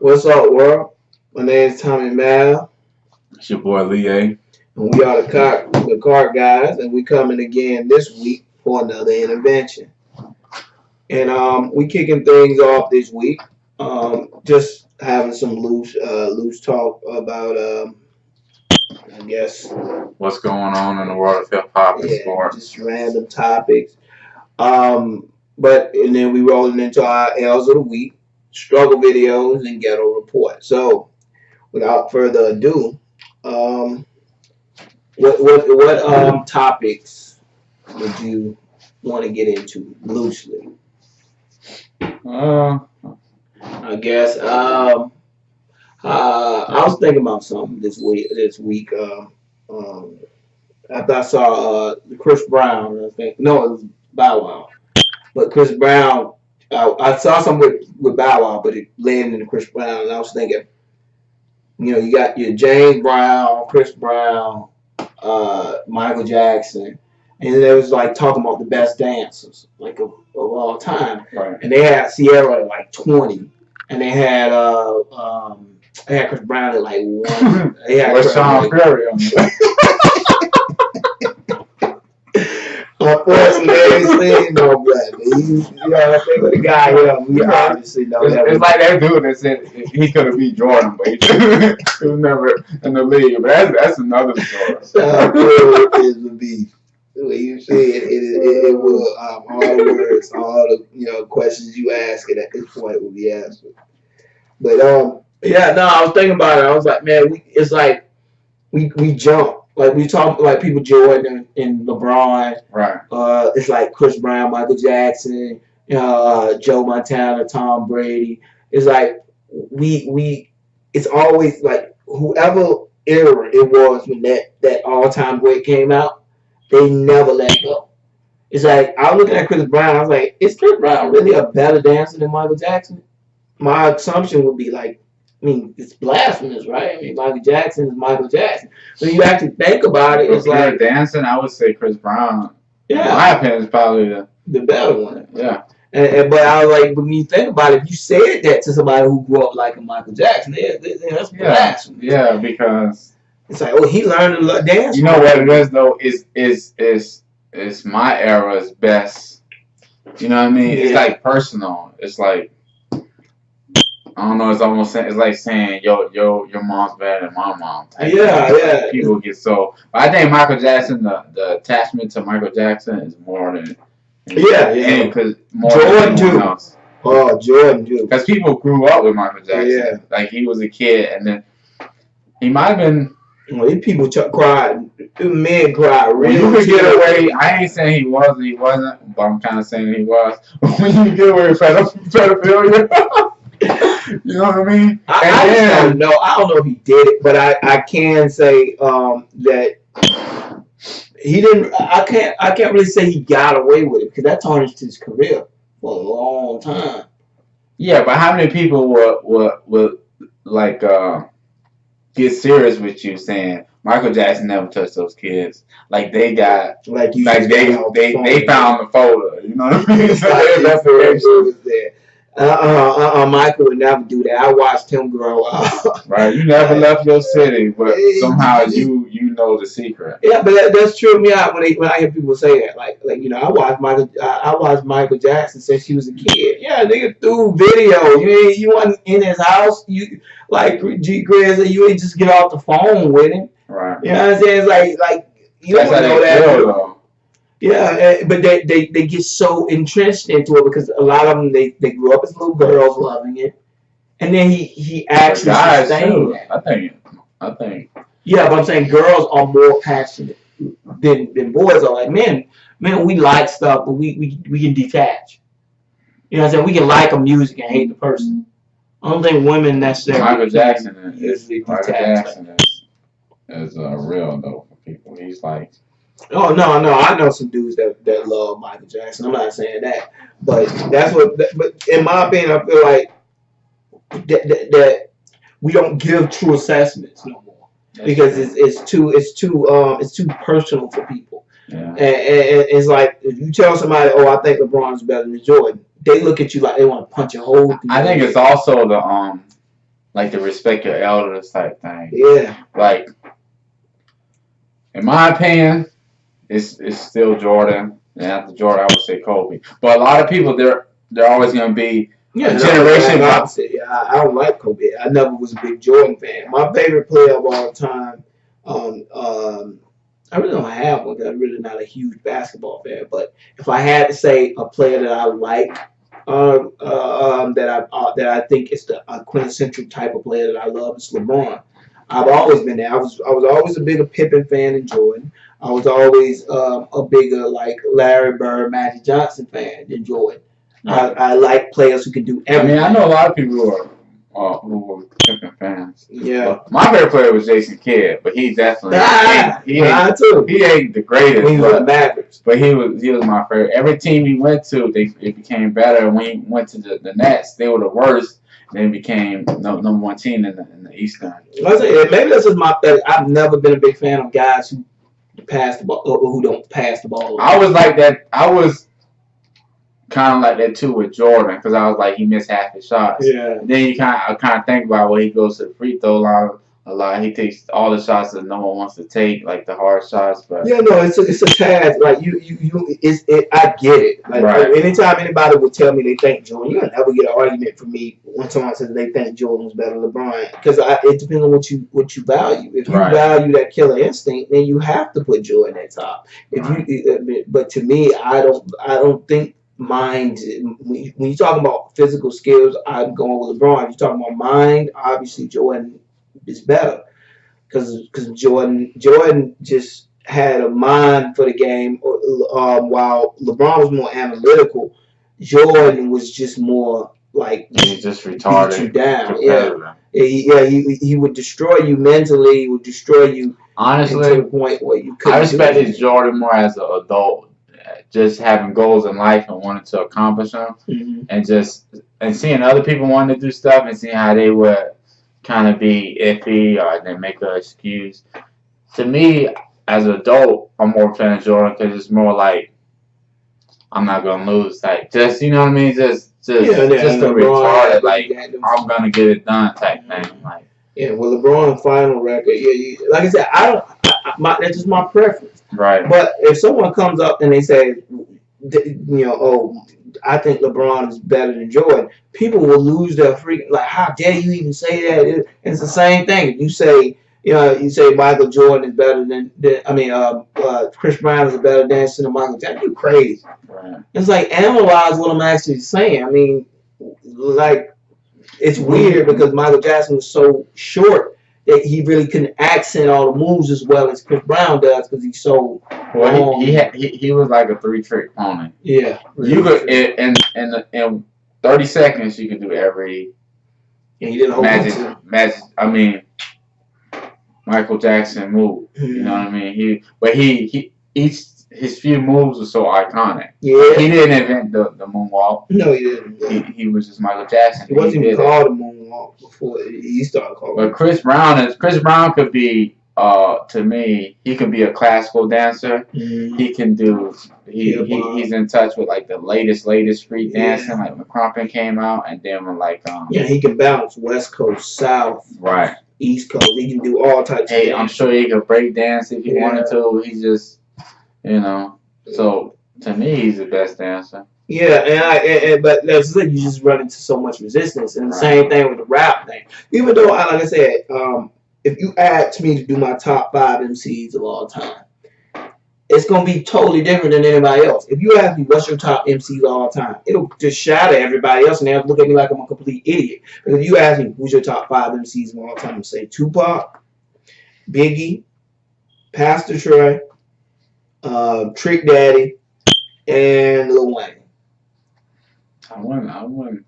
What's up, world? My name is Tommy Mal, It's your boy Lee A. and we are the card guys, and we coming again this week for another intervention. And we kicking things off this week. Just having some loose talk about I guess What's going on in the world of hip hop and yeah, sports? just random topics. And then we rolling into our L's of the week, struggle videos, and ghetto report. So without further ado, um, what topics would you want to get into loosely? I guess I was thinking about something this week. After I saw Chris Brown, I think no, it was Bow Wow, but Chris Brown. I saw something with Bow Wow, but it landed into Chris Brown, and I was thinking, you got your James Brown, Chris Brown, Michael Jackson, and they was like talking about the best dancers like of all time. Right. And they had Sierra at like 20, and they had Chris Brown at like 1. They had Sean Perry on Unfortunately, no black. I think with the guy here, we obviously know that. It's like that dude that said he's gonna be Jordan, but he was never in the league. But that's another story. Sean Perry is the beef. You see, it will all the words, all the questions you ask it at this point will be answered. But I was thinking about it. I was like, man, it's like we jump. Like we talk like people Jordan and LeBron. Right. It's like Chris Brown, Michael Jackson, Joe Montana, Tom Brady. It's like we it's always like whoever era it was when that all time great came out, they never let go. It's like I was looking at Chris Brown, I was like, is Chris Brown really a better dancer than Michael Jackson? My assumption would be like, it's blasphemous, right? Michael Jackson is Michael Jackson. So you actually think about it, it's like dancing. I would say Chris Brown. Yeah, in my opinion, is probably the better one. Yeah. But I was like, when you think about it, if you said that to somebody who grew up like a Michael Jackson, that's blasphemy. Yeah, because it's like, he learned to dance. You know what it is though? Is my era's best. You know what I mean? Yeah. It's like personal. It's like, I don't know. It's like saying your mom's better than my mom. Yeah. People get so. But I think Michael Jackson, the attachment to Michael Jackson is more than. Because Jordan too. Oh, Jordan too. Because people grew up with Michael Jackson. Yeah. Like he was a kid, and then he might have been. Well, these people cried. The men cried. Really, you could get away. I ain't saying he wasn't, but I'm kind of saying he was. When you get away with pedophilia. You know what I mean? I don't know. I don't know if he did it, but I can say that he didn't. I can't really say he got away with it because that tarnished his career for a long time. Yeah, but how many people would like get serious with you saying Michael Jackson never touched those kids? Like they got they found the photo. You know what I mean? Was there. Michael would never do that. I watched him grow up. Right, you never left your city, but somehow you know the secret. Yeah, but that's true. When I hear people say that, like I watched Michael Jackson since he was a kid. Yeah, nigga threw video. You wasn't in his house. You like G Grizz, you ain't just get off the phone with him. Right. You know what I'm saying? It's like you don't know that. Yeah, but they get so entrenched into it because a lot of them they grew up as little girls loving it, and then he actually sustained that. I think. Yeah, but I'm saying girls are more passionate than boys are. Like men, we like stuff, but we can detach. You know what I'm saying? We can like a music and hate the person. I don't think women necessarily. Michael Jackson is real though for people. He's like. Oh no! I know some dudes that love Michael Jackson. I'm not saying that, but that's what. But in my opinion, I feel like that we don't give true assessments no more because it's too personal for people. Yeah. And it's like if you tell somebody, "Oh, I think LeBron's better than Jordan," they look at you like they want to punch a hole through. I think it's also the like the respect your elders type thing. Yeah. Like, in my opinion, it's still Jordan, and after Jordan, I would say Kobe. But a lot of people, they're always going to be a generation. Yeah, I don't like Kobe. I never was a big Jordan fan. My favorite player of all time, I really don't have one because I'm really not a huge basketball fan. But if I had to say a player that I like, that I think is the quintessential type of player that I love is LeBron. I've always been there. I was always a bigger Pippen fan than Jordan. I was always a bigger like Larry Bird, Magic Johnson fan than Jordan. I like players who can do everything. I know a lot of people who were Pippen fans. Yeah. But my favorite player was Jason Kidd, but he definitely he ain't the greatest. When he was the Mavericks. But he was my favorite. Every team he went to, it became better. When he went to the Nets, they were the worst. Then became number one team in the Eastern. Maybe that's just my thing. I've never been a big fan of guys who pass the ball or who don't pass the ball. I was like that. I was kind of like that too with Jordan because I was like he missed half his shots. Yeah. And then I kind of think about when he goes to the free throw line a lot. He takes all the shots that no one wants to take, like the hard shots. But yeah, no, it's a task. Like I get it. Like anytime anybody would tell me they think Jordan, you'll never get an argument from me when someone says they think Jordan was better than LeBron. Because it depends on what you value. If you value that killer instinct, then you have to put Jordan at top. But to me, I don't think. Mind, when you talk about physical skills, I'm going with LeBron. If you're talking about mind, obviously Jordan is better because Jordan just had a mind for the game, while LeBron was more analytical. Jordan was just more like he's just retarded. Beat you down. He would destroy you mentally. He would destroy you. Honestly, to the point where you couldn't. I respected Jordan more as an adult. Just having goals in life and wanting to accomplish them, and seeing other people wanting to do stuff and seeing how they would kind of be iffy or they make an excuse. To me, as an adult, I'm more a fan of Jordan because it's more like I'm not gonna lose. Like just you know what I mean, just a retarded like I'm gonna get it done type thing. Like well, LeBron's final record. Like I said, that's just my preference. Right. But if someone comes up and they say, I think LeBron is better than Jordan, people will lose their freaking like, how dare you even say that? It's the same thing. If you say Michael Jordan is better than Chris Brown is better dancer than Michael Jackson, you crazy. Right. It's like analyze what I'm actually saying. I mean, like it's weird because Michael Jackson was so short. That he really couldn't accent all the moves as well as Chris Brown does because he's so long. He was like a 3-trick pony. Yeah, really you could in 30 seconds you could do every. And he did a whole magic. I mean, Michael Jackson move. You know what I mean? His few moves were so iconic. Yeah, he didn't invent the moonwalk. No, he didn't. He was just Michael Jackson. He wasn't even called a moonwalk before he started calling. But Chris Brown could be to me he could be a classical dancer. Mm-hmm. He can do he's in touch with like the latest street dancing. Like when Crumpin came out, and then when he can bounce West Coast, South, right, East Coast. He can do all types. Hey, I'm sure he could break dance if he wanted to. He's just so to me, he's the best dancer. Yeah, but that's like you just run into so much resistance, and the same thing with the rap thing. Even though, like I said, if you ask me to do my top 5 MCs of all time, it's gonna be totally different than anybody else. If you ask me what's your top MCs of all time, it'll just shatter everybody else, and they'll look at me like I'm a complete idiot. But if you ask me who's your top 5 MCs of all time, I'll say Tupac, Biggie, Pastor Troy, Trick Daddy, and Lil Wayne. I wouldn't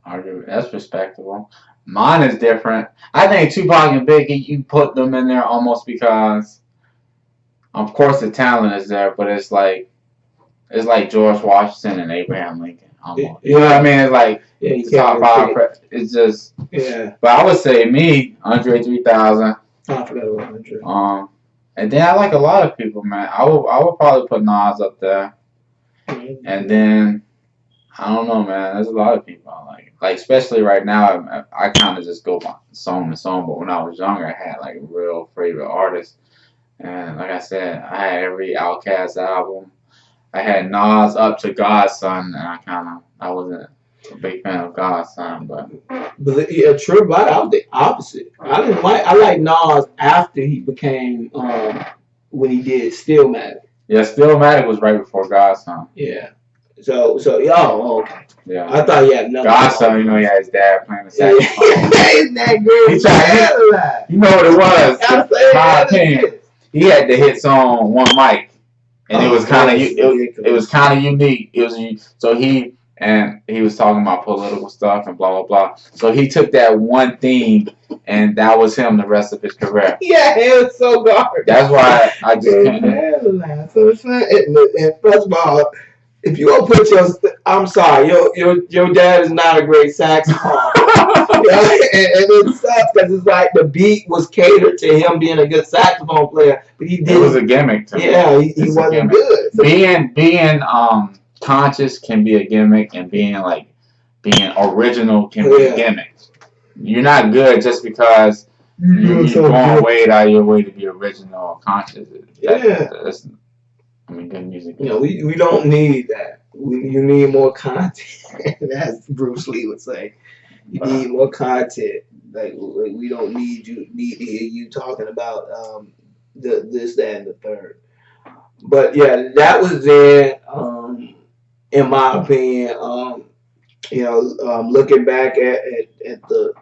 argue. That's respectable. Mine is different. I think Tupac and Biggie, you put them in there almost because, of course, the talent is there, but it's like George Washington and Abraham Lincoln. Almost. You know what I mean? It's like the top 5. It's just But I would say me, Andre 3000. I forgot about Andre. And then I like a lot of people, man. I would probably put Nas up there. And then I don't know, man. There's a lot of people I like. Like, especially right now, I kind of just go from song to song. But when I was younger, I had like real favorite artists. And like I said, I had every Outkast album. I had Nas up to Godson, and I wasn't a big fan of Godson, but yeah, true. But I was the opposite. I like Nas after he became when he did Stillmatic. Yeah, Stillmatic was right before Godson. Yeah. So okay. Yeah. I thought he had nothing. Godson, you know, he had his dad playing the saxophone. Isn't that great? You know what it was? My opinion. He had the hit song One Mic, and it was kind of unique. It was so he was talking about political stuff and blah blah blah. So he took that one theme, and that was him the rest of his career. Yeah, it was so garbage. That's why I just can't. So it's not. And first of all, if you don't put I'm sorry, your dad is not a great saxophone. And it sucks because it's like the beat was catered to him being a good saxophone player, but he did. It was a gimmick to me. Yeah, he wasn't good. So being conscious can be a gimmick, and being original can be a gimmick. You're not good just because you're going way out of your way to be original or conscious. That's good music. We don't need that. You need more content. As Bruce Lee would say. You need more content. Like we don't need to hear you talking about this, that, and the third. But yeah, that was it. In my opinion, looking back at the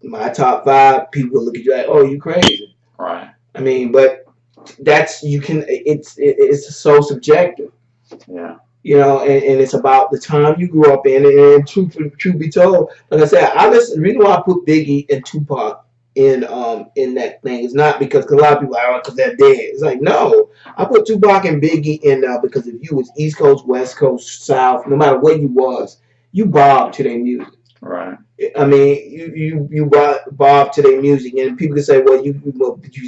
my top 5, people look at you like, oh, you crazy. Right. I mean, but that's it's so subjective. Yeah. And it's about the time you grew up in, and truth be told, like I said, the reason why I put Biggie and Tupac in that thing is not because a lot of people are because they're dead. It's like, no, I put Tupac and Biggie in because if you was East Coast, West Coast, South, no matter where you was, you bob to their music. Right. I mean, you bob to their music, and people can say, well, you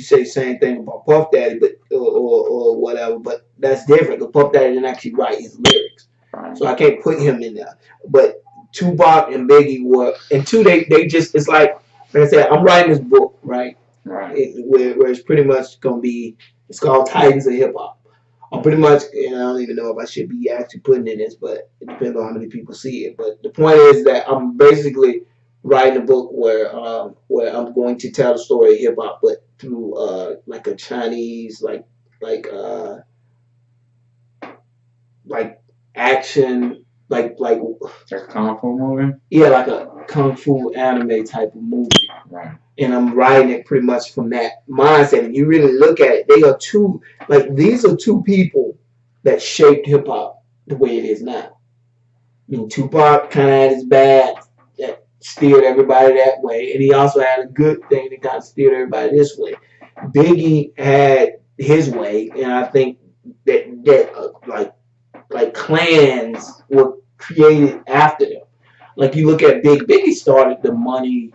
say the same thing about Puff Daddy, but or whatever, but that's different because Puff Daddy didn't actually write his lyrics, right. So I can't put him in there. But Tupac and Biggie were, and two, they just, it's like I said, I'm writing this book, right? Right. Where it's pretty much gonna be, it's called Titans of Hip Hop. I'm pretty much, and I don't even know if I should be actually putting in this, but it depends on how many people see it. But the point is that I'm basically writing a book where I'm going to tell the story of hip hop, but through like a Chinese like action like a kung fu movie. Yeah, like a kung fu anime type of movie. Right. And I'm writing it pretty much from that mindset. And you really look at it, these are two people that shaped hip hop the way it is now. I mean, Tupac kind of had his bad that steered everybody that way, and he also had a good thing that kind of steered everybody this way. Biggie had his way, and I think that clans were created after them. Like you look at Biggie started the money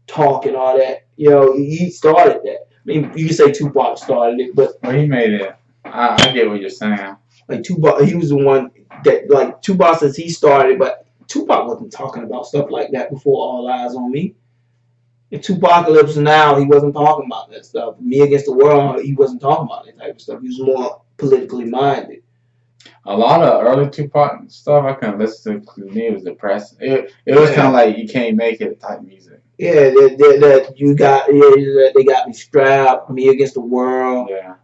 talk and all that. He started that. I mean, you can say Tupac started it, but he made it. I get what you're saying. Like Tupac, he was the one that Tupac says he started, but Tupac wasn't talking about stuff like that before All Eyes on Me. In Tupacalypse Now, he wasn't talking about that stuff. Me Against the World, he wasn't talking about that type of stuff. He was more politically minded. A lot of early Tupac stuff I couldn't listen to because it was depressing. It was kind of like You Can't Make It type music. Yeah, they got me strapped. Me Against the World. Yeah.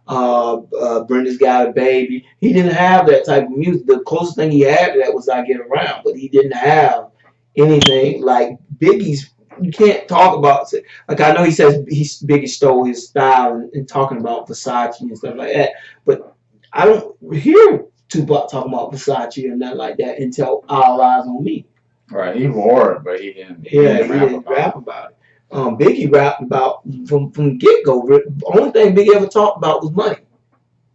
Brenda's Got a Baby. He didn't have that type of music. The closest thing he had to that was I Get Around, but he didn't have anything like Biggie's. You can't talk about it. Like I know he says Biggie stole his style and talking about Versace and stuff like that, but I don't hear Tupac talking about Versace or nothing like that until All Eyes on Me. Right, he wore it, but he didn't. He didn't rap about it. Biggie rapped about from get go. The only thing Biggie ever talked about was money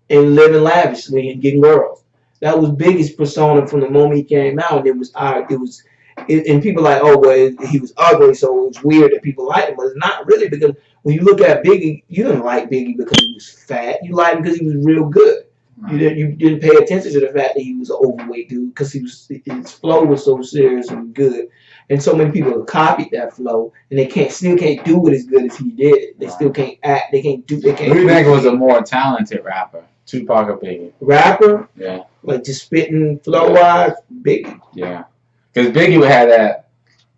and living lavishly and getting girls. That was Biggie's persona from the moment he came out. And people like, oh well, he was ugly, so it was weird that people liked him. But it's not really, because when you look at Biggie, you didn't like Biggie because he was fat. You liked him because he was real good. You didn't pay attention to the fact that he was an overweight dude because his flow was so serious and good, and so many people have copied that flow, and they still can't do it as good as he did. They still can't act. They can't do. They can't. Who do you think was a more talented rapper, Tupac or Biggie? Rapper? Yeah. Like just spitting flow wise, Biggie. Yeah. Because Biggie had that.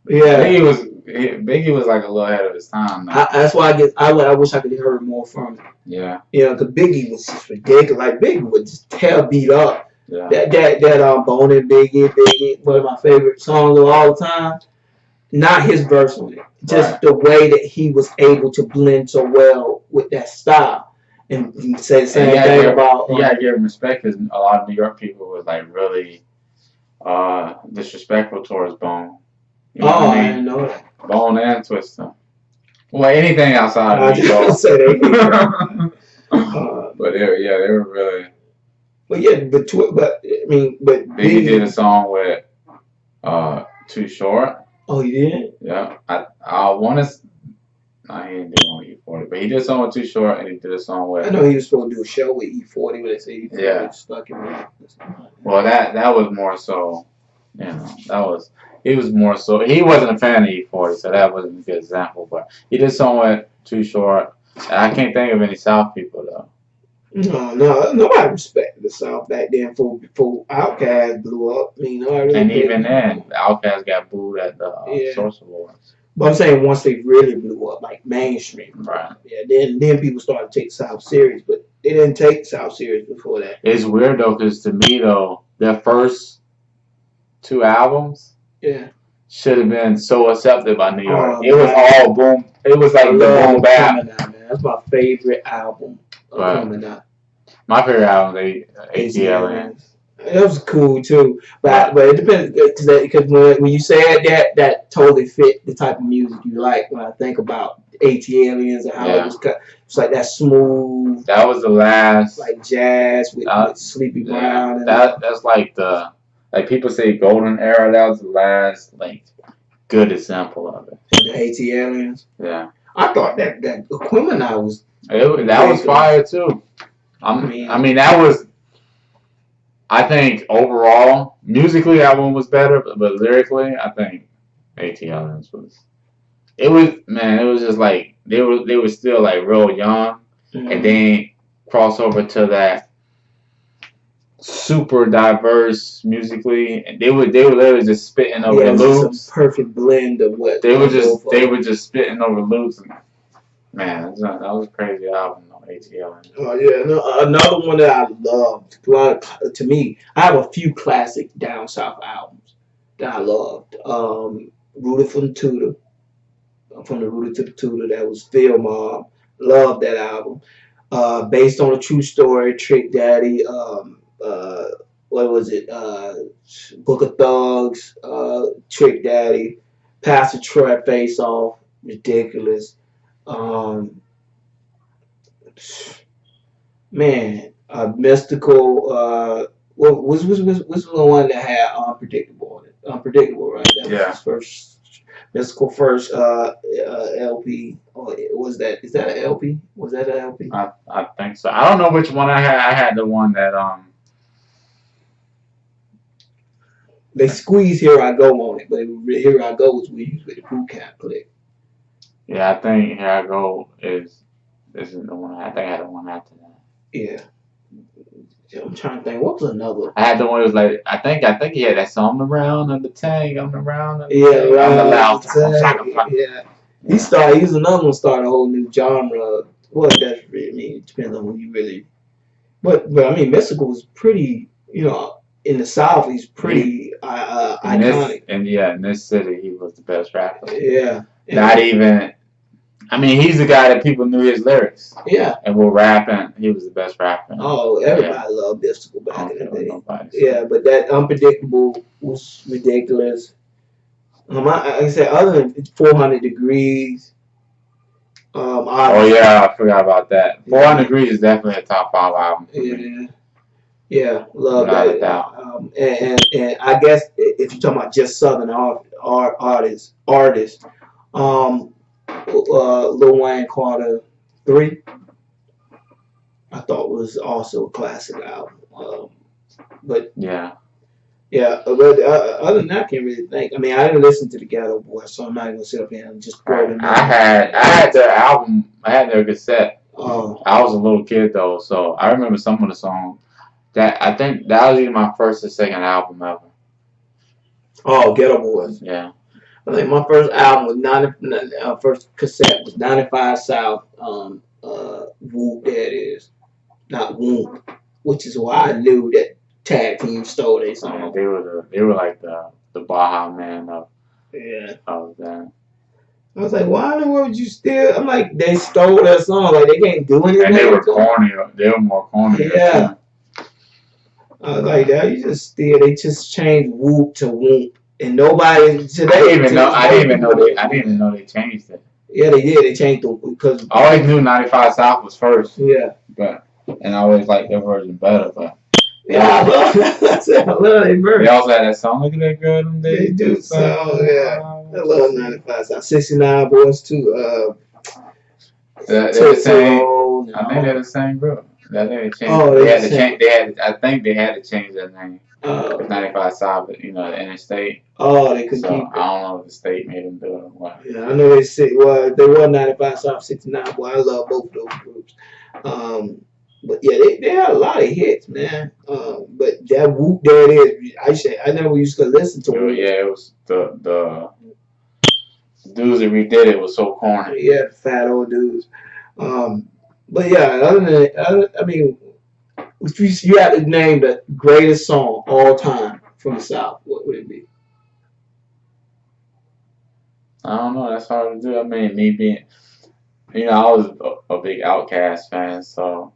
Yeah. Biggie was like a little ahead of his time. That's why I wish I could have heard more from him. Yeah. You know, because Biggie was just ridiculous. Like Biggie would just tear beat up. Yeah. That Bone and Biggie, one of my favorite songs of all time. Not his verse on it, just the way that he was able to blend so well with that style. And you say the same thing about. You gotta give him respect because a lot of New York people was like really disrespectful towards Bone. You know I didn't know that. Bone and Twister. Well, anything outside of New York. But they were really. But yeah, but Biggie did a song with Too Short. Oh, he did? Yeah, I want to. No, he didn't do one with E40, but he did a song with Too Short, and he did a song with. I know he was supposed to do a show with E40, but they say E40 stuck in there. Well, that was more so, you know, he was more so. He wasn't a fan of E40, so that wasn't a good example. But he did a song with Too Short. And I can't think of any South people though. No, nobody respected the South back then before Outkast blew up. I mean, nobody and even then, Outkast got booed at the Source Awards. But I'm saying once they really blew up, like mainstream, right? Yeah, then people started to take the South serious, but they didn't take the South serious before that. It's weird though, because to me though, their first 2 albums, should have been so accepted by New York. It was all boom. It was like the boom bap. That's my favorite album. Coming out. My favorite album, ATL. It was cool too, but it depends because when you said that totally fit the type of music you like. When I think about ATLiens and how it was cut, it's like that smooth. That was the last, like jazz with Sleepy Brown. And that's like people say golden era. That was the last good example of it. The ATLiens. Yeah, I thought that Aquemini was. That was fire too. I mean that was. I think overall, musically, that one was better, but lyrically, I think ATLiens was. It was just like they were still like real young, and then cross over to that super diverse musically, and they were literally just spitting over the loops. A perfect blend of what they were just spitting over loops. And, man, that was a crazy album. ATL. Oh yeah, another one that I loved. To me, I have a few classic down south albums that I loved. Rooted from the Tudor, from the Rooted to the Tudor. That was Phil Mob. Loved that album. Based on a true story. Trick Daddy. What was it? Book of Thugs. Trick Daddy. Pastor Troy Face Off. Ridiculous. Man, Mystical. What was the one that had Unpredictable on it? Unpredictable, right? That was his first Mystical first LP. Or was that? Is that an LP? Was that an LP? I think so. I don't know which one I had. I had the one that They squeezed Here I Go on it, but Here I Go was used with the Boot Camp click. Yeah, I think Here I Go isn't the one. I think I had the one after that. Yeah. I'm trying to think. What was another? I had the one that was like, I think he had that song, "I'm around on the tank, I'm around on the tank, I'm the loud." Yeah. He was another one started a whole new genre. What that really mean? It depends on who you really. But I mean, Mystical was pretty. In the South, he's pretty iconic. In this city, he was the best rapper. Yeah. Not even. I mean, he's the guy that people knew his lyrics. Yeah. And were rapping. He was the best rapper. Oh, everybody loved Mystical back in the day. Yeah, but that Unpredictable was ridiculous. Like I said, other than 400 Degrees. I forgot about that. 400 Degrees is definitely a top 5 album. Yeah, love that. And I guess if you're talking about just Southern artists, Lil Wayne Carter 3. I thought was also a classic album. But yeah. Yeah, but other than that, I can't really think. I mean, I didn't listen to the Ghetto Boys, so I'm not even gonna sit up here and just throw them. I had their album. I had their cassette. Oh. I was a little kid though, so I remember some of the songs. That I think that was either my first or second album ever. Oh, Ghetto Boys. Yeah. I think my first album was first cassette was 95 South. Whoop, that is not Whoop, which is why I knew that Tag Team stole their song. Yeah, they were like the Baja Man of that. I was like, why in the world would you steal? I'm like, they stole that song. Like, they can't do anything. And they were corny. They were more corny. Yeah. I was like, that you just steal. They just changed Whoop to Whoop, and nobody today. I didn't even know they changed it. Yeah, they did. They changed it because I always knew 95 South was first. Yeah. And I always liked their version better, but. Yeah, I love their version. They also had that song, Look at That Girl, Them Days. They do so, yeah. I love 95 South. 69 Boys, too. They're the same. I think they're the same group. I think they changed. They had to change. I think they had to change their name. 95 South, the interstate. Oh, they could keep it. I don't know if the state made them do it or what. Yeah, I know they said, well, they were 95 South, 69. Boy, I love both of those groups. But yeah, they had a lot of hits, man. But that Whoop, there it is. I never used to listen to it. Yeah, it was the dudes that redid it was so corny. Yeah, fat old dudes. But yeah, other than that, I mean, if you had to name the greatest song all time from the South, what would it be? I don't know. That's hard to do. I mean, me being, I was a big Outkast fan, so.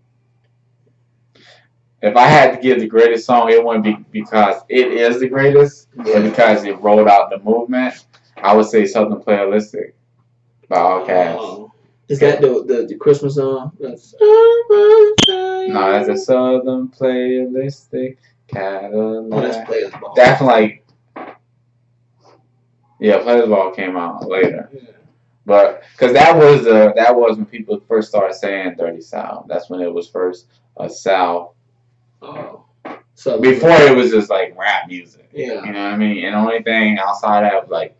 If I had to give the greatest song, it wouldn't be because it is the greatest, but because it rolled out the movement. I would say Southern Playalistic by Outkast. Is that the Christmas song? No, that's a Southern Playalistic Cadillac. Oh, that's Players Ball. That's like, yeah, Players Ball came out later. Yeah. But because that was when people first started saying Dirty South. That's when it was first a South. So before it was just like rap music. Yeah. You know what I mean? And the only thing outside of that was like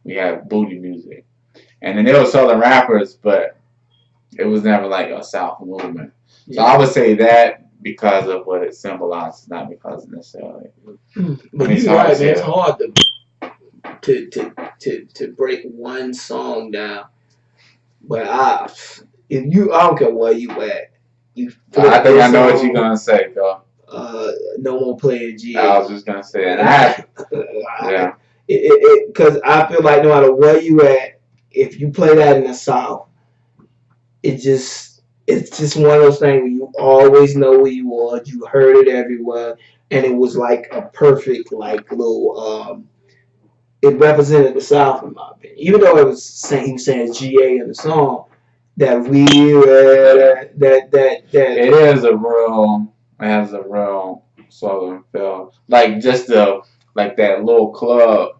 we had booty music. And then there were Southern rappers, but it was never like a South movement. Yeah. So I would say that because of what it symbolizes, not because necessarily. But you're right, man. It's hard to break one song down. But I don't care where you at. I think I know what you're gonna say, though. No more playing G. I was just gonna say that. Yeah. Because I feel like no matter where you at, if you play that in the South, it's just one of those things where you always know where you was. You heard it everywhere, and it was like a perfect little. It represented the South in my opinion, even though it was he was saying GA in the song. That it has a real Southern feel. Like just that little club,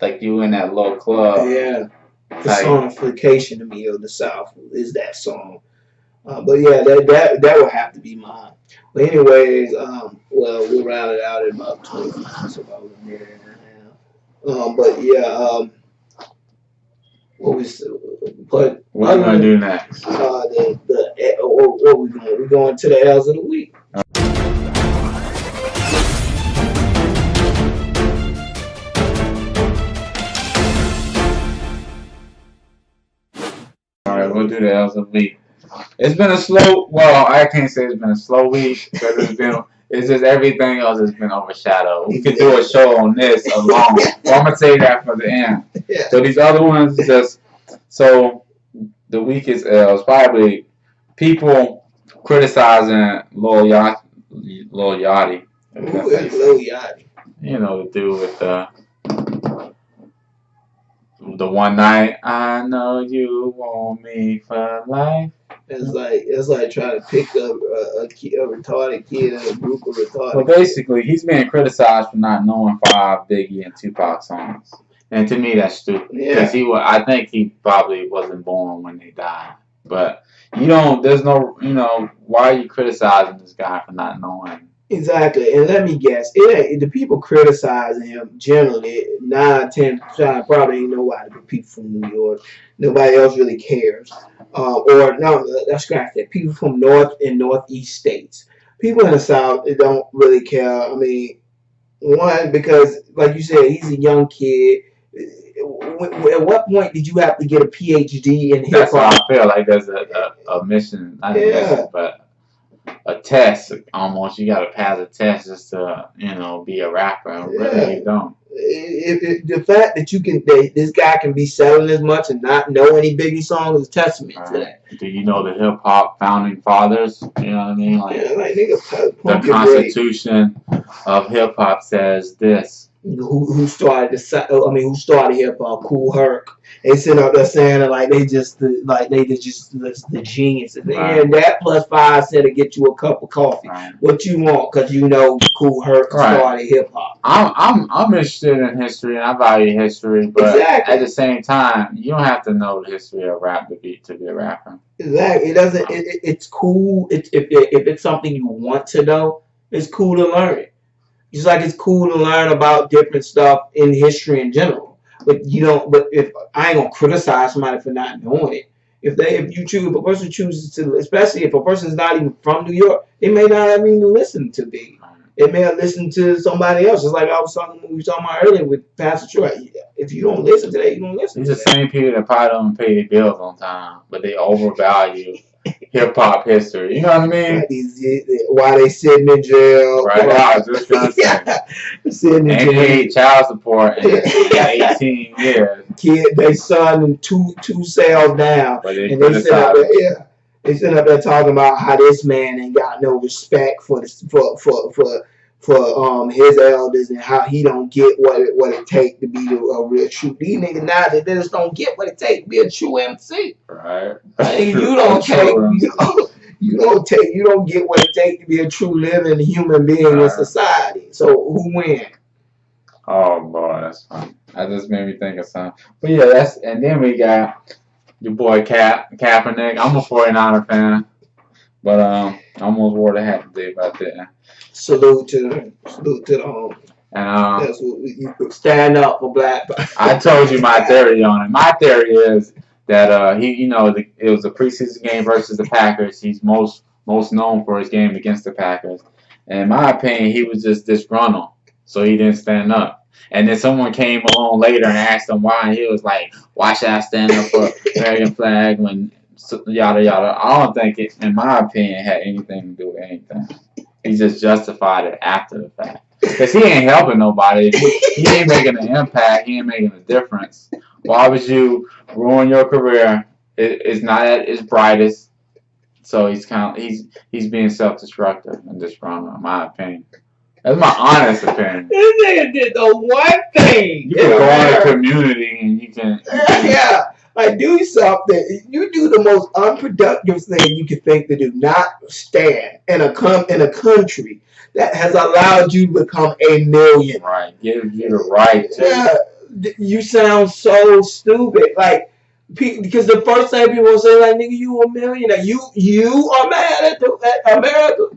like you in that little club. Yeah, the sonification to me of the South is that song. But yeah, that would have to be mine. But anyways, we'll round it out at about 20 minutes, so about a minute and a half. But yeah, what are we gonna do next? What we going? We're going to the L's of the week. All right, we'll do the L's of the week. It's been a slow. Well, I can't say it's been a slow week because it's just everything else has been overshadowed. We could do a show on this alone. Well, I'm gonna say that for the end. Yeah. So these other ones just so the weakest L's probably people criticizing Lil Yachty. Who is Lil Yachty? You know the dude with the one night. I know you want me for life. It's like trying to pick up a retarded kid in a group of retarded. Well, basically, he's being criticized for not knowing 5 Biggie and Tupac songs, and to me, that's stupid. Because I think he probably wasn't born when they died. But you don't. There's no. Why are you criticizing this guy for not knowing? Exactly, and let me guess, the people criticizing him generally 9, 10 times probably ain't nobody but people from New York. Nobody else really cares, or no, let's scratch that. People from North and Northeast states. People in the South they don't really care. I mean, one because, like you said, he's a young kid. At what point did you have to get a PhD in hip hop? That's how I feel like there's a mission, not a mission, but a test almost. You got to pass a test just to be a rapper. And really, you don't. The fact that this guy can be selling as much and not know any Biggie songs is testament to that. Do you know the hip hop founding fathers? You know what I mean? Like, nigga, the Constitution of hip hop says this. Who started who started hip hop? Kool Herc. They sit up there saying they just the genius. Right. And that plus 5 cents to get you a cup of coffee. Right. What you want? Because Kool Herc started hip hop. I'm interested in history and I value history, but at the same time, you don't have to know the history of rap to be a rapper. Exactly. It doesn't. It's cool. If it's something you want to know, it's cool to learn it. Just like it's cool to learn about different stuff in history in general, but if I ain't gonna criticize somebody for not knowing it, if a person chooses to, especially if a person's not even from New York, they may not have even listened to Biggie. They may have listened to somebody else. Just like we were talking about earlier with Pastor Troy. If you don't listen to that, you don't listen. It's the same people that probably don't pay their bills on time, but they overvalue hip hop history. You know what I mean? Why they sitting in jail? Right. I was just gonna say. Sitting in jail. Paid child support in 18 years. Kid, they son in two cells down, but they sit up there. They sit up there talking about how this man ain't got no respect for his elders and how he don't get what it take to be a real true. These niggas now they just don't get what it take to be a true MC. Right. You don't get what it take to be a true living human being in society. So who win? Oh boy, that's funny. That just made me think of something. But yeah, and then we got your boy Kaepernick. I'm a 49er fan, but I almost wore the hat today about that. Salute to the and that's what you stand up for black. I told you my theory on it. My theory is that it was a preseason game versus the Packers. He's most known for his game against the Packers. And in my opinion, he was just disgruntled, so he didn't stand up. And then someone came along later and asked him why, and he was like, "Why should I stand up for American flag when yada yada?" I don't think it, in my opinion, had anything to do with anything. He just justified it after the fact. Because he ain't helping nobody. He ain't making an impact. He ain't making a difference. Why would you ruin your career? It's not at its brightest. So he's being self-destructive and disgruntled, in my opinion. That's my honest opinion. This nigga did the one thing. You can go in a community and you can do something. You do the most unproductive thing you can think to do. Not stand in a country that has allowed you to become a million. Right. Give you the right to. Yeah. You sound so stupid. Like, because the first thing people will say, like, nigga, you a millionaire. You are mad at America.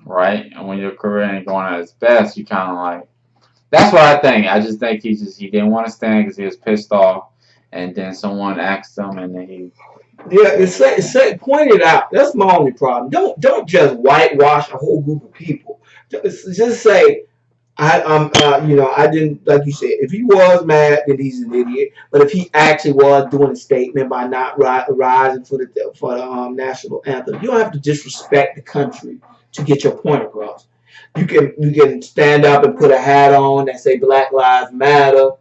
Right. And when your career ain't going at its best, you kind of like. That's what I think. I just think he didn't want to stand because he was pissed off. And then someone asked him, and then he. Yeah, point it out. That's my only problem. Don't just whitewash a whole group of people. Just say, I didn't, like you said. If he was mad, then he's an idiot. But if he actually was doing a statement by not rising for the national anthem, you don't have to disrespect the country to get your point across. You can stand up and put a hat on that say Black Lives Matter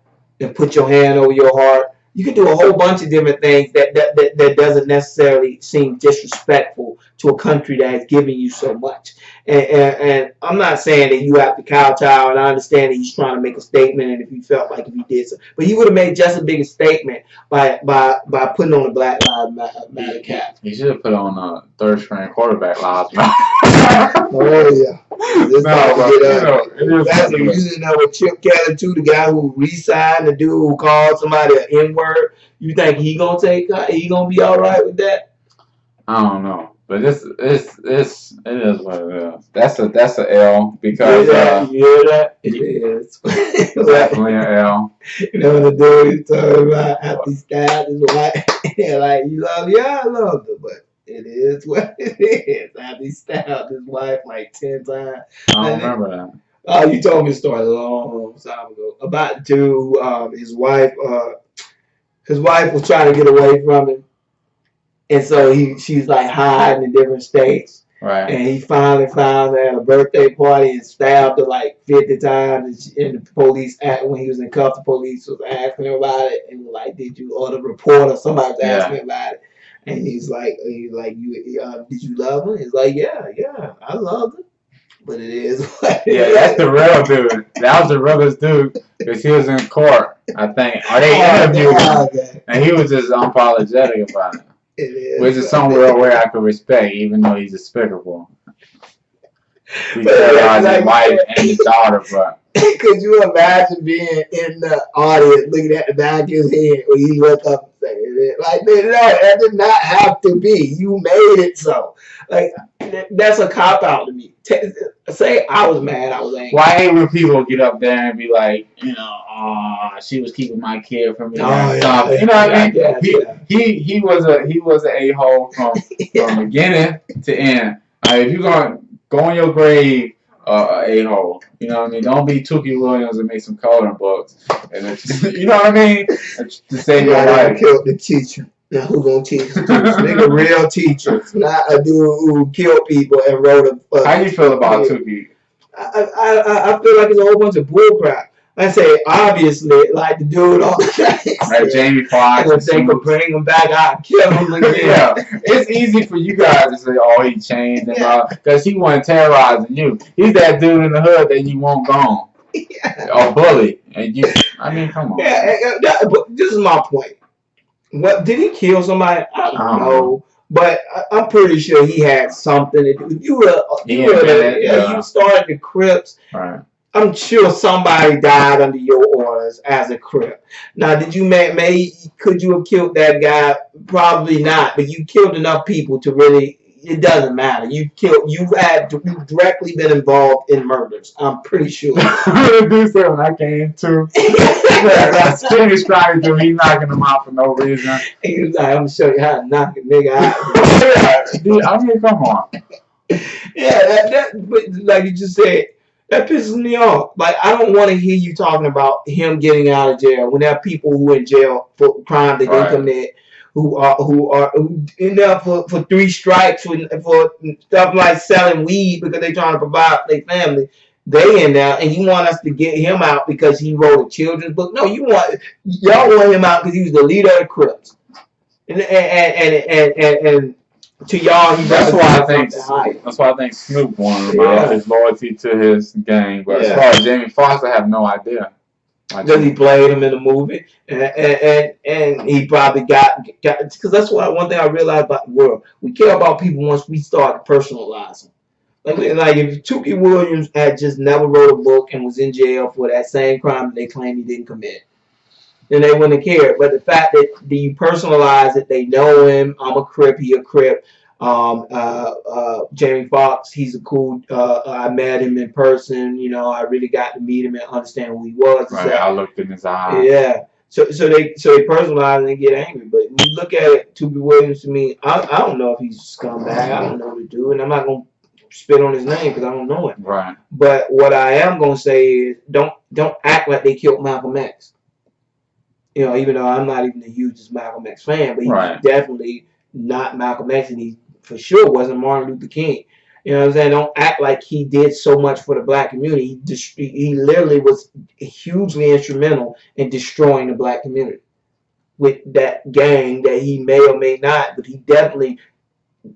and put your hand over your heart. You can do a whole bunch of different things that doesn't necessarily seem disrespectful to a country that has given you so much. And I'm not saying that you have to kowtow, and I understand that he's trying to make a statement, and if he felt like if he did so. But he would have made just as big a statement by putting on a Black Lives Matter cap. He should have put on a third-string quarterback Lives Matter. Oh, yeah. You didn't know with Chip Kelly, too, the guy who re-signed, the dude who called somebody an N-word. You think he gonna be all right with that? I don't know, but it is what it is. That's a L because you hear that? It is. Definitely an L. You know the dude he's talking about after he stabbed his wife. They're like, you love me? Yeah, I love her, but it is what it is. After he stabbed his wife like 10 times. I don't remember that. Oh, you told me a story a long time ago about the dude. His wife was trying to get away from him, and so she's like hiding in different states. Right. And he finally found her at a birthday party and stabbed her like 50 times. And the police, when he was in cuffs, the police was asking him about it. And like, did you, or the reporter, somebody was asking him about it. And he's like, did you love her? He's like, yeah, I love her. But it is what it is. That's the real dude. That was the realest dude because he was in court, I think. Or they interviewed him. And he was just unapologetic about it. Which is somewhere where I could respect, even though he's despicable. He terrorized his wife and his daughter, but. Could you imagine being in the audience looking at the back of his head when you look up and say it? Like, no, that did not have to be. You made it so. Like, that's a cop out to me. Say I was mad, I was angry. Why ain't when people get up there and be like, she was keeping my kid from me. You know what I mean? He was an a-hole from beginning to end. If you're gonna go on your grave, a-hole. You know what I mean? Don't be Tookie Williams and make some coloring books. And you know what I mean? To save your life. Killed the teacher. Now who gonna teach the teachers? Nigga, real teachers, not a dude who killed people and wrote a. How you feel about Tookie? I feel like it's a whole bunch of bullcrap. I say obviously, like the dude on like Jamie Foxx. If they could bring him back, I'd kill him again. Yeah, it's easy for you guys to say, "Oh, he changed," because he wasn't terrorizing you. He's that dude in the hood that you want gone, or bully, and you. I mean, come on. But this is my point. What did he kill somebody? I don't know. But I'm pretty sure he had something to do. You started the Crips. Right. I'm sure somebody died under your orders as a Crip. Now, did you could you have killed that guy? Probably not. But you killed enough people to really. It doesn't matter. You've directly been involved in murders. I'm pretty sure. Do so when I came to. That skinny strike to me knocking him out for no reason. He was like, I'm gonna show you how to knock a nigga out. Dude, I mean, come on. Yeah, but like you just said, that pisses me off. Like, I don't want to hear you talking about him getting out of jail when there are people who are in jail for crimes they didn't commit. Who in there for 3 strikes for stuff like selling weed because they're trying to provide for their family. They in there, and you want us to get him out because he wrote a children's book? No, y'all want him out because he was the leader of the Crips. And to y'all, that's why I think Snoop won about his loyalty to his gang. But as far as Jamie Foxx, I have no idea. Because he played him in the movie, and he probably got because that's one thing I realized about the world. We care about people once we start to personalize them. Like if Tookie Williams had just never wrote a book and was in jail for that same crime they claim he didn't commit, then they wouldn't have cared. But the fact that you personalize it, they know him. I'm a Crip, he a Crip. Jamie Foxx, he's a cool. I met him in person. I really got to meet him and understand who he was. Right, I looked in his eyes. Yeah. So they personalize and they get angry. But when you look at it, Tookie Williams to me, I don't know if he's a scumbag. I don't know what to do, and I'm not gonna spit on his name because I don't know him. Right. But what I am gonna say is don't act like they killed Malcolm X. Even though I'm not even the hugest Malcolm X fan, but he's definitely not Malcolm X, and he for sure wasn't Martin Luther King. You know what I'm saying? Don't act like he did so much for the black community. He literally was hugely instrumental in destroying the black community with that gang that he may or may not, but he definitely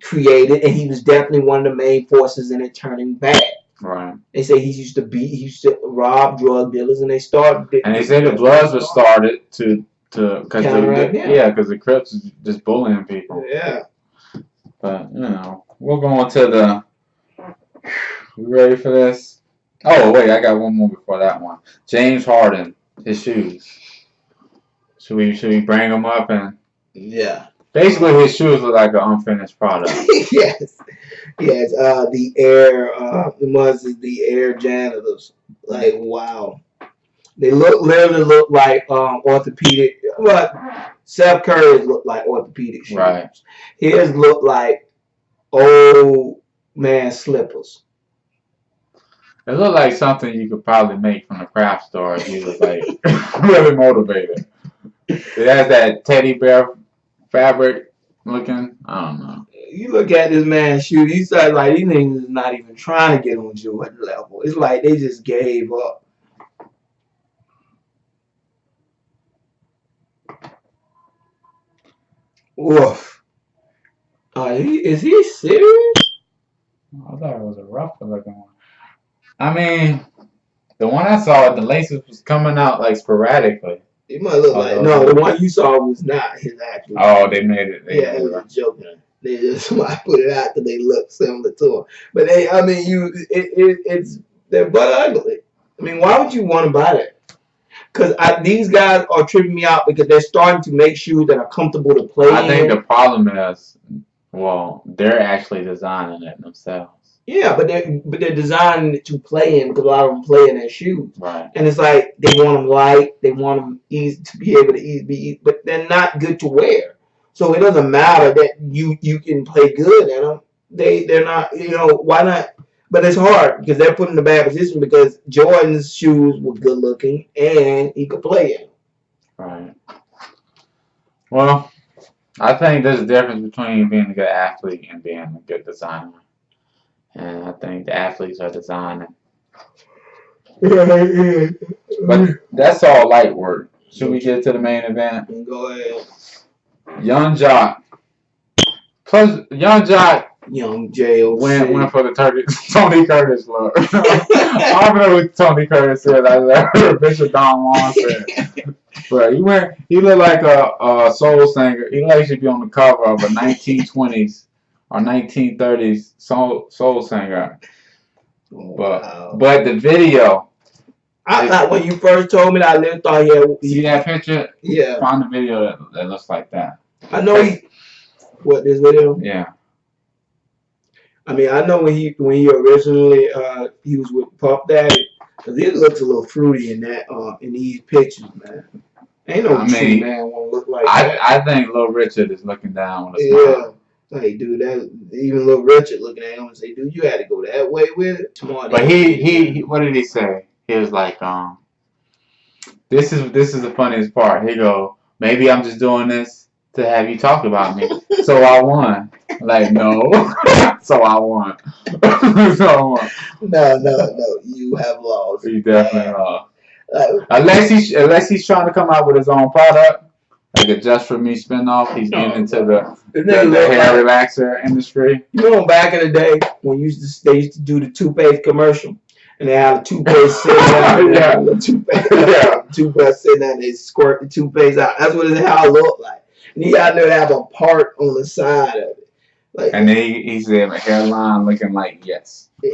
created, and he was definitely one of the main forces in it turning bad. Right. They say he used to rob drug dealers, and they started. And they say the Bloods were started because the Crips is just bullying people. Yeah. But we'll go on to the. We ready for this? Oh wait, I got one more before that one. James Harden, his shoes. Should we bring them up and? Yeah. Basically, his shoes look like an unfinished product. Yes. Yes. The Air, the ones is the Air janitors. Like, wow. They literally look like orthopedic. But Steph Curry's look like orthopedic shoes. Right. His look like old man slippers. It looked like something you could probably make from a craft store if you was like really motivated. It has that teddy bear fabric looking. I don't know. You look at this man's shoe. He said like these niggas is not even trying to get on Jordan level. It's like they just gave up. Woof. Is he serious? I thought it was a rougher looking one. I mean, the one I saw, the laces was coming out like sporadically. It might look like no. The one you saw was not his actual. Oh, they made it. It was joking. They just somebody put it out because they look similar to him. But it's they're butt ugly. I mean, why would you want to buy that? Because these guys are tripping me out because they're starting to make shoes that are comfortable to play in. I think the problem is, well, they're actually designing it themselves. Yeah, but they're designing it to play in because a lot of them play in their shoes. Right. And it's like they want them light, they want them easy to be able to easy, but they're not good to wear. So it doesn't matter that you can play good in them. They're not, why not? But it's hard because they're put in a bad position because Jordan's shoes were good looking and he could play in them. Right. Well, I think there's a difference between being a good athlete and being a good designer. And I think the athletes are designing. But that's all light work. Should we get to the main event? Go ahead. Young Jock. Plus, Young Jock. Young J.O.C. went for the Tony Curtis look. I don't know what Tony Curtis said. I heard Bishop Don Juan said. But he looked like a soul singer. He like should be on the cover of a 1920s or 1930s soul singer. But the video. I thought when you first told me that, I thought see that picture? Yeah. Find the video that looks like that. I know this video? Yeah. I mean, I know when he originally he was with Puff Daddy, because it looks a little fruity in these pictures, man. Ain't no true man want to look like that. I think Little Richard is looking down with a smile. Like, dude, that even Little Richard looking at him and say, dude, you had to go that way with it. But he what did he say? He was like, this is the funniest part. He go, maybe I'm just doing this to have you talk about me. So I won. Like, no. So I won. So I won. No. You have lost. You definitely lost. Unless he's trying to come out with his own product, like a Just For Me spinoff, he's getting into the hair relaxer industry. You know, back in the day when they used to do the toothpaste commercial, and they have a toothpaste sitting down, toothpaste sitting down, and they squirt the toothpaste out. That's what his hair looked like. And he out there to have a part on the side of it. Like, and then he said a hairline looking like yes. He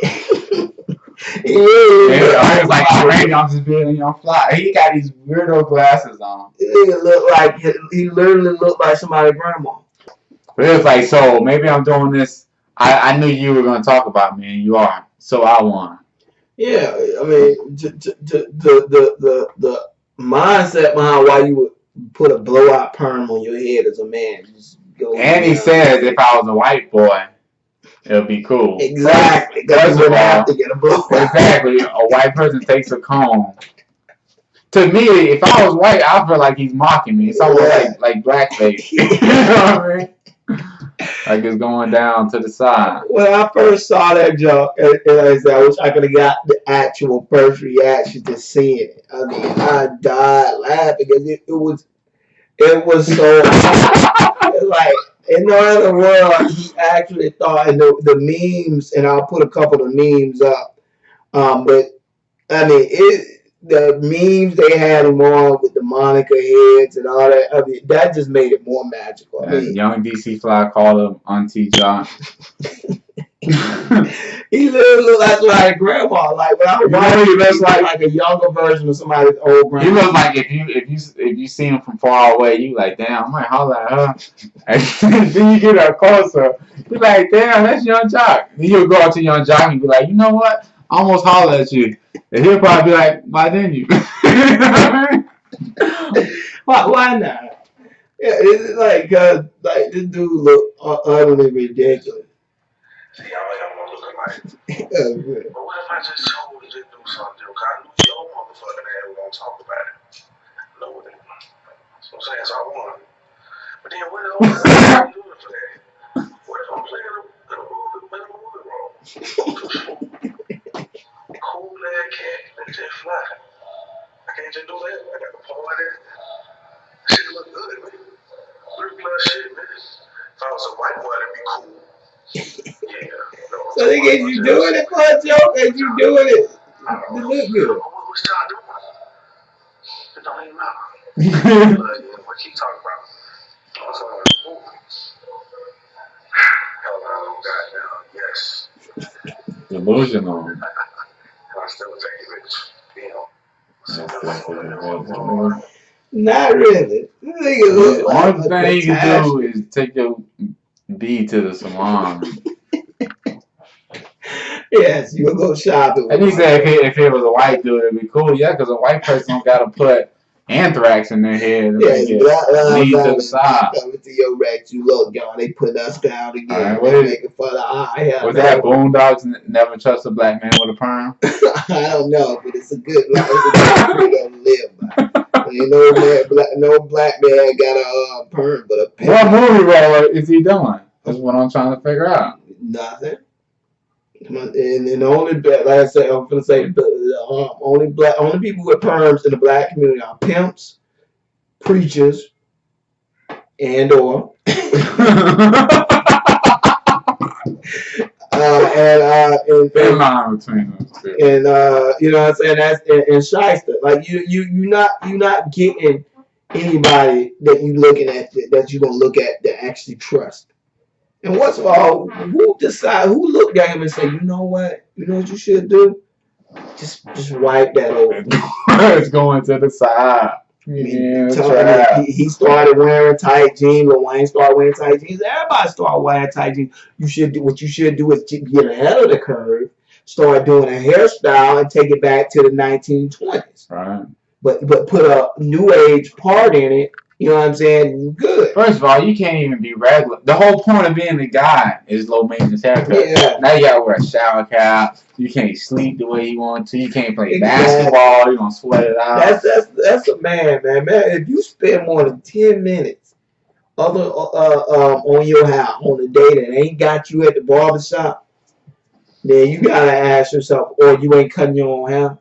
was like, maybe I'm just being fly. He got these weirdo glasses on. He literally looked like somebody's grandma. But it was like, so maybe I'm doing this. I knew you were going to talk about me, and you are. So I won. Yeah, I mean, the mindset behind why you would put a blowout perm on your head as a man. And he says, if I was a white boy, it'll be cool. Exactly. Because you would have to get a blowout. Exactly. A white person takes a comb. To me, if I was white, I feel like he's mocking me. It's almost like blackface. You know what I mean? Like it's going down to the side. When I first saw that joke, and I said, I wish I could have got the actual first reaction to seeing it. I mean, I died laughing because it was so like in no other world he actually thought, and the memes, and I'll put a couple of memes up. But I mean the memes they had him on with the Monica heads and all that. I mean, that just made it more magical. Young DC Fly called him Auntie Jock. He literally looks like a grandma. Like when I was watching, he looks like a younger version of somebody's old grandma. He looks like if you see him from far away, you like, damn, I might holler at her. And then you get her closer, you like, damn, that's Young Jock. Then you'll go up to Young Jock and be like, you know what? I almost holler at you. And he'll probably be like, why didn't you? Why not? Yeah, it's like this dude look utterly ridiculous. See, y'all don't look alike. But what if I just told you to do something? Because I knew your motherfucking ass was gonna talk about it. No, it ain't. So I'm saying, so I won. But then what is all doing for that? What if I'm playing in a movie role? Cool ass cat, let me just fly. I can't just do that. I got the party. Shit look good, man. Blue blood shit, man. If I was a white boy, that'd be cool. Yeah. No, so they get you doing it for a joke, and you doing it to look good. What's y'all doing? It don't even matter. What you talking about? I'm talking about hell no, goddamn, yes. Delusional. I still take it, Not really. The only thing you can do is take your B to the salon. Yes, you will go shopping. And he said if it was a white dude, it'd be cool. Yeah, because a white person don't got to put anthrax in their head and lead to the side. Coming to your Rex, you look, y'all. They put us down again. Right, they making fun of eye. Was that Boondocks never trust a black man with a perm? I don't know, but it's a good life to live by. Ain't no black man got a perm, but a perm. What movie role is he doing? That's what I'm trying to figure out. Nothing. And the only, like I said, I'm gonna say the only people with perms in the black community are pimps, preachers, and or and you know what I'm saying, that's and shyster. Like you not getting anybody that you looking at that you gonna look at that actually trust. And what's all, who looked at him and said, you know what you should do? Just wipe that over. It's going to the side. Yeah, he started wearing tight jeans, but Wayne started wearing tight jeans. Everybody started wearing tight jeans. What you should do is get ahead of the curve, start doing a hairstyle, and take it back to the 1920s. Right. But put a new age part in it. You know what I'm saying? You good. First of all, you can't even be regular. The whole point of being a guy is low maintenance haircut. Yeah. Now you gotta wear a shower cap. You can't sleep the way you want to. You can't play basketball. You're gonna sweat it out. That's a man. If you spend more than 10 minutes on your house on a day that ain't got you at the barbershop, then you gotta ask yourself, or you ain't cutting your own hair.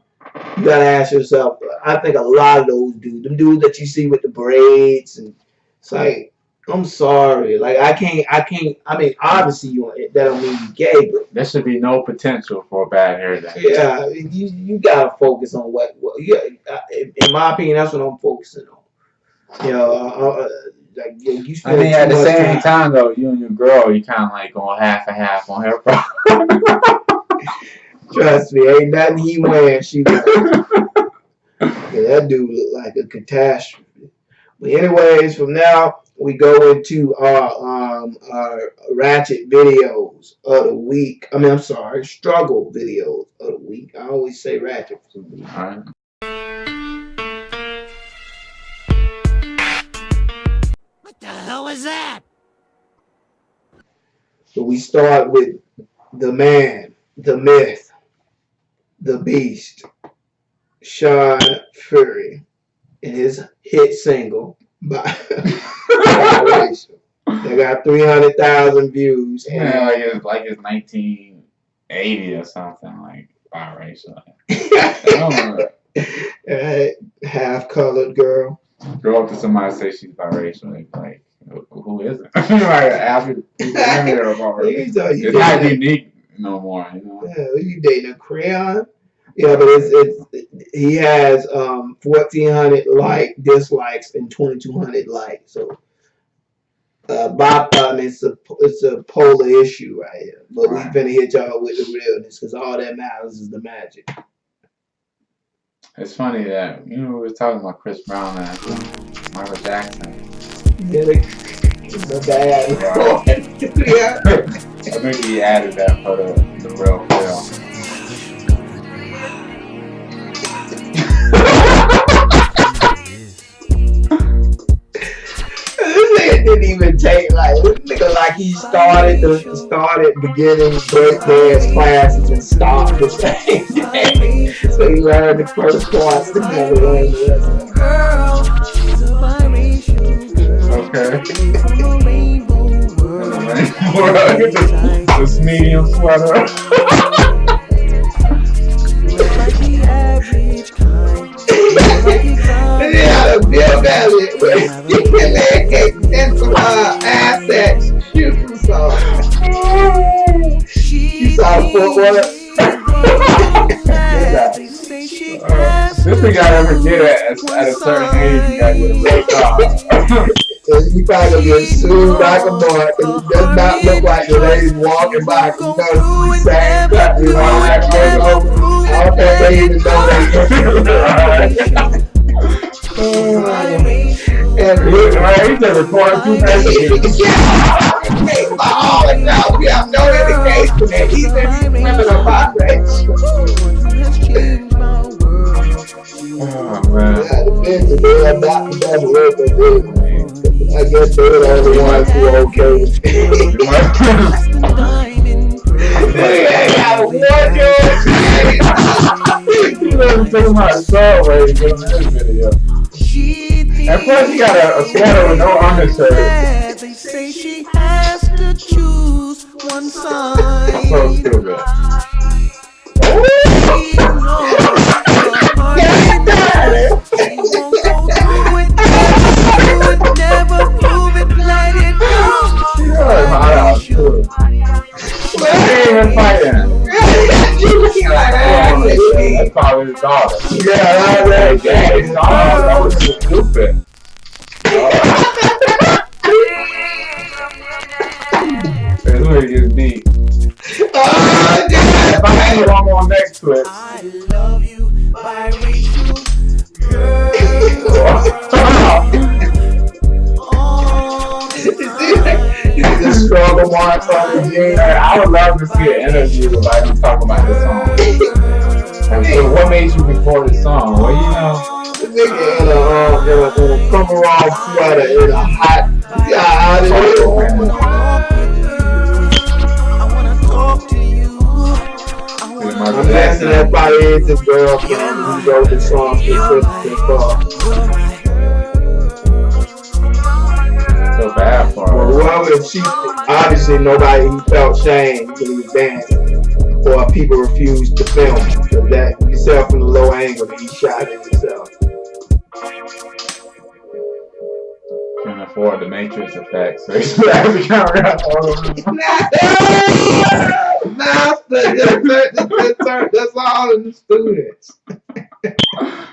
You gotta ask yourself. I think a lot of those dudes, them dudes that you see with the braids, and it's like, I'm sorry, like I can't. I mean, obviously that don't mean you gay, but there should be no potential for a bad hair day. Yeah, you gotta focus on what. In my opinion, that's what I'm focusing on. You know, like you. I mean, at the same time though, you and your girl, you kind of like going half and half on hair product. Trust me, ain't nothing he wearing she wears. Yeah, that dude look like a catastrophe. But anyways, from now we go into our ratchet videos of the week. I'm sorry, struggle videos of the week. I always say ratchet for some reason. All right. What the hell was that? So we start with the man, the myth, the beast, Sean Fury, and his hit single by Biracial. They got 300,000 views. Yeah, like it's 1980 or something, like Biracial. Half colored girl. Go up to somebody and say she's biracial, like who is it? Like after it's not unique no more, you know. Yeah, you dating a crayon? Yeah, but he has 1,400 dislikes and 2,200 likes. So I mean, it's a polar issue right here. But we finna hit y'all with the realness because all that matters is the magic. It's funny that we were talking about Chris Brown and Michael Jackson. Yeah, it's bad. Yeah. I think he added that for the real feel. This nigga didn't even take this nigga like he started beginning breakdance classes and stopped the same day. So he learned the first parts to never learn the rest. Okay. This medium sweater. They had a bill value and some assets shooting song. You saw the footwork? This thing I ever did at a certain age, you gotta get a red car. You probably get sued like a boy because it does not look like the ladies walking by. You know, the same cut, you know, that goes over. I don't think they even know that. And he's a recording two messages. We have no indication that he's in women of my race. Oh, man. Yeah, the business, they are not the best work they do. I guess they're the only ones who are okay with it. They ain't got one good. He doesn't take my soul when he's doing this video. And plus, he got a sweater with no undershirt. They say she has to choose one side. So stupid. Even fighting. That's probably his daughter. Yeah, that was stupid. This way gets deep. If I see one more next to it. I love you, biracial girl. The struggle marks on the jeans. I would love to see an interview like him talking about this song. So what made you record this song? Well, you know. The nigga in a coverall sweater in a hot. I wanna talk to you. I'm asking everybody is his girlfriend who wrote the song specifically for. So bad for her. Well, she obviously nobody he felt shame when he was dancing, or people refused to film him. So that you can tell from the low angle that he shot it himself. Can't afford the Matrix effects, so he's grabbing the camera. That's all in the students.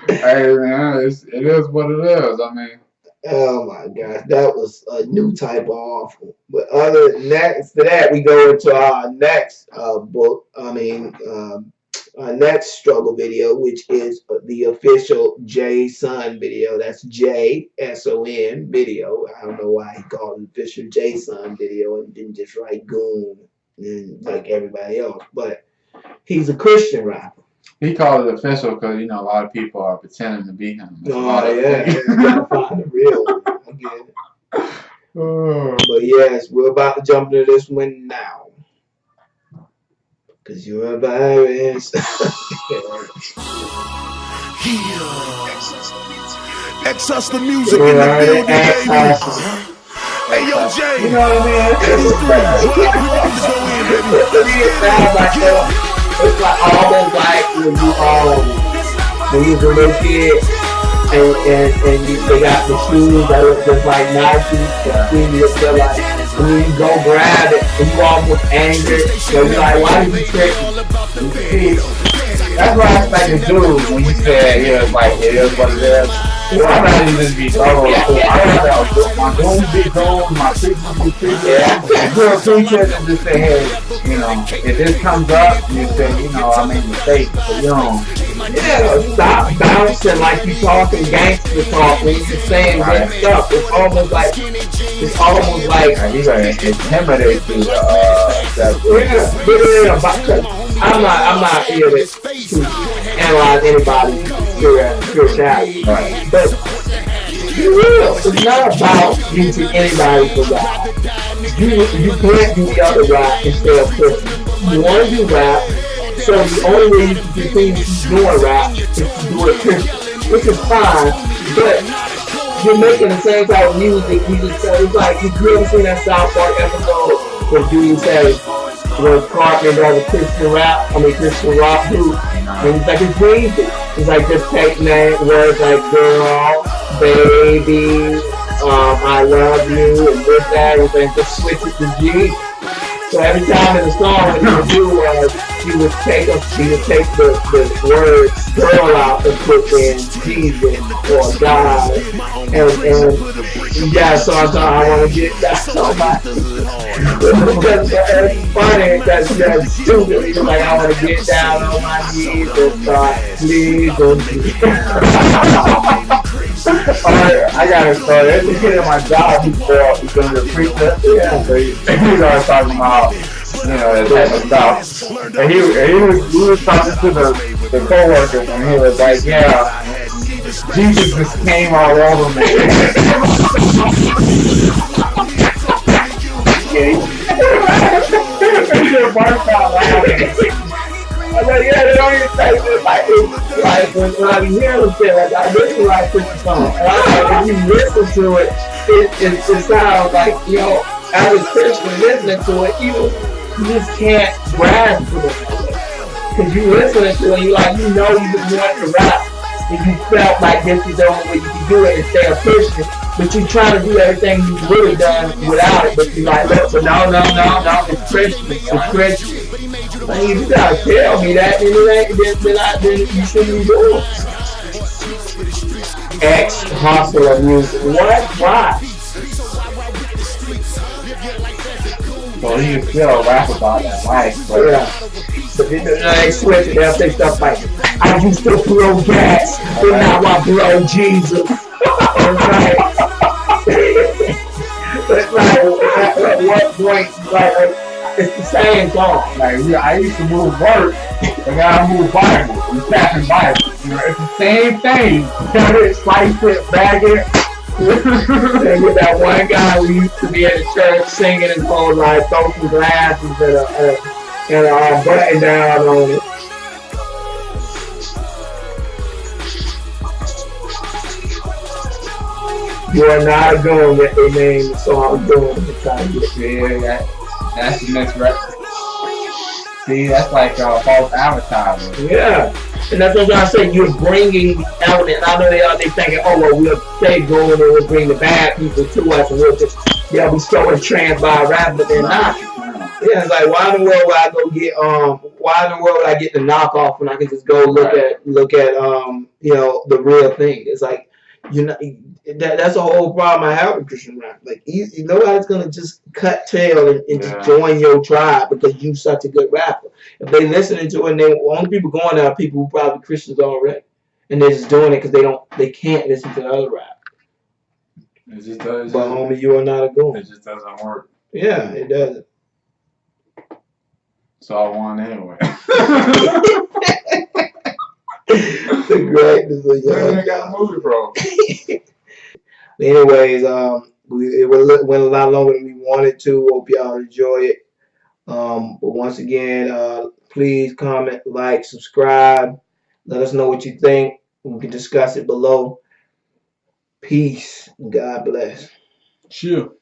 Hey man, it is what it is. I mean. Oh my gosh, that was a new type of awful. But next to that, we go into our next book. Our next struggle video, which is the official J-Son video. That's J-S-O-N video. I don't know why he called it official J-Son video and didn't just write Goon and like everybody else. But he's a Christian rapper. He called it official because, you know, a lot of people are pretending to be him. Oh, yeah. Gotta find the real one. I get it. But yes, we're about to jump into this one now. Because you're a virus. Excess the music in the building, baby. Hey, yo, Jay. You know what I mean? It's like almost like when you was a little kid and they got the shoes that look just like Nike. When you go grab it and you almost angry, so you're like, why did you trick me? That's what I expected to do when you said, yeah, it's like, it is what it is. I'd rather just be thorough. I'd rather my goals be goals, my preachers be preachers. Yeah. If you're a preacher, then just say, hey, if this comes up, you say, I made mistakes, but you don't. Yeah, stop bouncing like you talking gangster talk when you're saying good stuff. It's almost like he's gonna intimidate you. I'm not here to analyze anybody's spirituality, right. But you will. It's not about using anybody for rap. You can't do the other rap instead of Christian. You want to do rap. So the only way you can continue to keep doing rap is to do it Christian, which is fine, but you're making the same type of music. It's like you ever seen that South Park episode where dude says when Cartman does a Christian rock group, and he's like, it's crazy. It's like just taking that words like girl, baby, I love you, and this, that, and just switch it to G. So every time in the song, what he would do was he would take the word girl out and put in Jesus or God, and yeah. So I want to get that so much. It's funny that's stupid. He's like, I want to get down on my knees and start pleasing. I got a story. There's a kid at my job before he's going to be a preacher. Yeah, so he was talking about, that type of stuff. And he was talking to the co-workers, and he was like, yeah, Jesus just came all over me. I was like, yeah, they don't even say this. Like when I hear them say like, I listen to like Christian songs. And I was like, if you listen to it, it sounds like, as a Christian listening to it, you just can't grasp it. Because you listening to it, you just want to rap. And you felt like this is the only way you can do it and stay a Christian. But you trying to do everything you've really done without it. But you're like, look, but no, it's Christian. It's Christian. Like, you gotta tell me that, then you shouldn't be doing it. Ex-hustler music. What? Why? So he can still rap about that life. But But then they switch it. They'll say stuff like, I used to blow gas, but now I blow Jesus. It's like, at what point, like, it's the same song. Like, I used to move work, but now I move Bible. I'm passing Bible. It's the same thing. Cut it, slice it, bag it. And with that one guy who used to be at the church singing his whole life, throw some glasses and a button down on it. You are not a goon that they named the song Goon at the time. Yeah, that's the next record. See, that's like false advertising. Yeah. And that's what I'm saying. You're bringing the element. I know they thinking, oh, well, we'll stay going and we'll bring the bad people to us and we'll just, be so entranced by rap, but they're not. Yeah, it's like, why in the world would I go get, why in the world would I get the knockoff when I can just go look at the real thing? It's like, that's a whole problem I have with Christian rap. Like, nobody's gonna just cut tail and just join your tribe because you're such a good rapper. If they listening to it, and only people going there are people who probably Christians already, and they're just doing it because they can't listen to the other rap. It just does. But homie, you are not a goon. It just doesn't work. Yeah, it doesn't. So I won anyway. The greatness of young. Got a movie, bro. Anyways, it went a lot longer than we wanted to. Hope y'all enjoy it. But once again, please comment, like, subscribe. Let us know what you think. We can discuss it below. Peace. God bless. Sure.